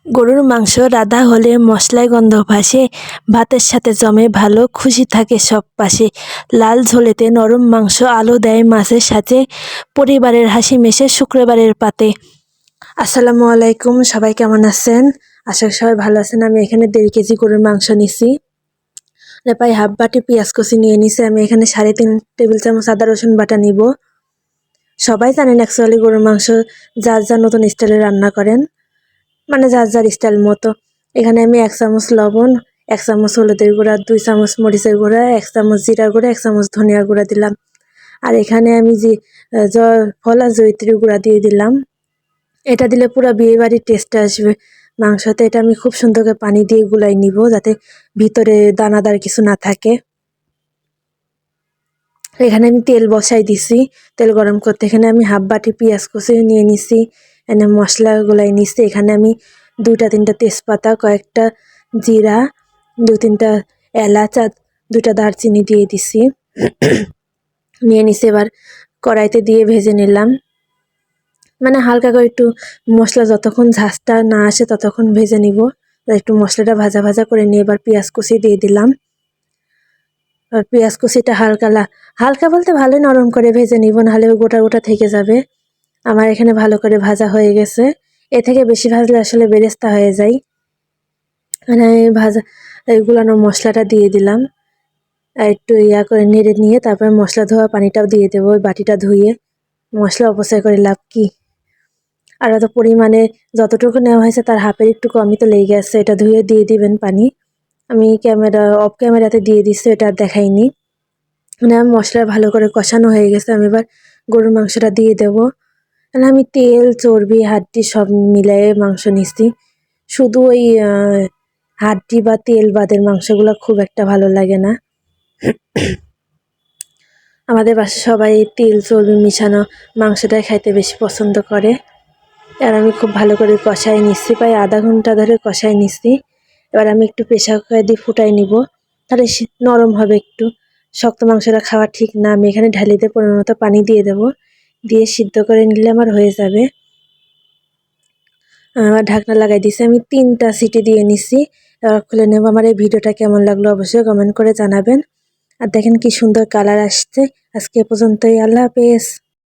গরুর মাংস রাঁধা হলে মশলায় গন্ধ ভাসে, ভাতের সাথে জমে ভালো, খুশি থাকে সব পাশে। লাল ঝোলেতে নরম মাংস আলো দেয় মাছের সাথে, পরিবারের হাসি মেশে শুক্রবারের পাতে। আসসালামু আলাইকুম, সবাই কেমন আছেন? আশা করি সবাই ভালো আছেন। আমি এখানে 1.5 কেজি গরুর মাংস নিছি। প্রায় হাফ বাটি পেঁয়াজ কুচি নিয়ে নিছি। আমি এখানে 3.5 টেবিল চামচ আদা রসুন বাটা নিব। সবাই জানেন অ্যাকচুয়ালি গরুর মাংস যার যার নতুন স্টাইলে রান্না করেন, মানে যার যার স্টাইল মতো। এখানে আমি 1 চামচ লবণ, 1 চামচ হলুদের গুঁড়া, 2 চামচ মরিচের গুঁড়া, 1 চামচ জিরা গুঁড়া, 1 চামচ ধনিয়া গুঁড়া দিলাম। আর এখানে আমি যে ফল আর জয়িত্রী গুঁড়া দিয়ে দিলাম। এটা দিলে পুরো বিয়ে বাড়ির টেস্ট আসবে মাংসতে। এটা আমি খুব সুন্দর করে পানি দিয়ে গুলাই নিব, যাতে ভিতরে দানাদার কিছু না থাকে। এখানে আমি তেল বসাই দিছি, তেল গরম করতে। এখানে আমি হাফ বাটি পেঁয়াজ কুচি নিয়ে নিছি, এখানে মশলা গুলাই নিছি। এখানে আমি 2-3টা তেজপাতা, কয়েকটা জিরা, 2-3টা এলাচ আর 2টা দারচিনি দিয়ে দিছি। নিয়ে নিছি, এবার কড়াইতে দিয়ে ভেজে নিলাম। মানে হালকা করে একটু মশলা যতক্ষণ ঝাঁজটা না আসে ততক্ষণ ভেজে নিব। একটু মশলাটা ভাজা ভাজা করে নিয়ে এবার পেঁয়াজ কুচি দিয়ে দিলাম। আর পেঁয়াজ কুচিটা হালকা বলতে ভালোই নরম করে ভেজে নিব, নাহলে গোটা গোটা থেকে যাবে। আমার এখানে ভালো করে ভাজা হয়ে গেছে। এ থেকে বেশি ভাজলে আসলে বেরেস্তা হয়ে যায়। মানে ভাজা গুলানো মশলাটা দিয়ে দিলাম, আর একটু করে নেড়ে নিয়ে তারপর মশলা ধোয়া পানিটাও দিয়ে দেবো। ওই বাটিটা ধুয়ে, মশলা অপচয় করে লাভ কি। আর অত পরিমাণে যতটুকু নেওয়া হয়েছে তার হাফের একটু কমই তো লেগে গেছে, এটা ধুয়ে দিয়ে দিবেন পানি। আমি অফ ক্যামেরাতে দিয়ে দিচ্ছি, এটা আর দেখাইনি। মানে আমার মশলা ভালো করে কষানো হয়ে গেছে। আমি এবার গরুর মাংসটা দিয়ে দেবো। মানে আমি তেল, চর্বি, হাড্ডি সব মিলাই মাংস নিচ্ছি। শুধু ওই হাড্ডি বা তেল বাদের মাংসগুলো খুব একটা ভালো লাগে না। আমাদের বাসায় সবাই তেল চর্বি মিশানো মাংসটাই খাইতে বেশি পছন্দ করে। আর আমি খুব ভালো করে কষাই নিচ্ছি, প্রায় আধা ঘন্টা ধরে কষাই নিচ্ছি। এবার আমি একটু প্রেসার কুকার দিয়ে ফুটাই নিব, তাহলে নরম হবে একটু। শক্ত মাংসটা খাওয়া ঠিক না। আমি এখানে ঢালিতে পরিমাণ মতো পানি দিয়ে দেবো, দিয়ে সিদ্ধ করে নিলে আমার হয়ে যাবে। আমার ঢাকনা লাগাই দিয়েছি, আমি 3টা সিটি দিয়ে নিচ্ছি। এবার খুলে নেব। আমার এই ভিডিওটা কেমন লাগলো অবশ্যই কমেন্ট করে জানাবেন। আর দেখেন কি সুন্দর কালার আসছে। আজকে এ পর্যন্তই, আল্লাহ হাফেজ।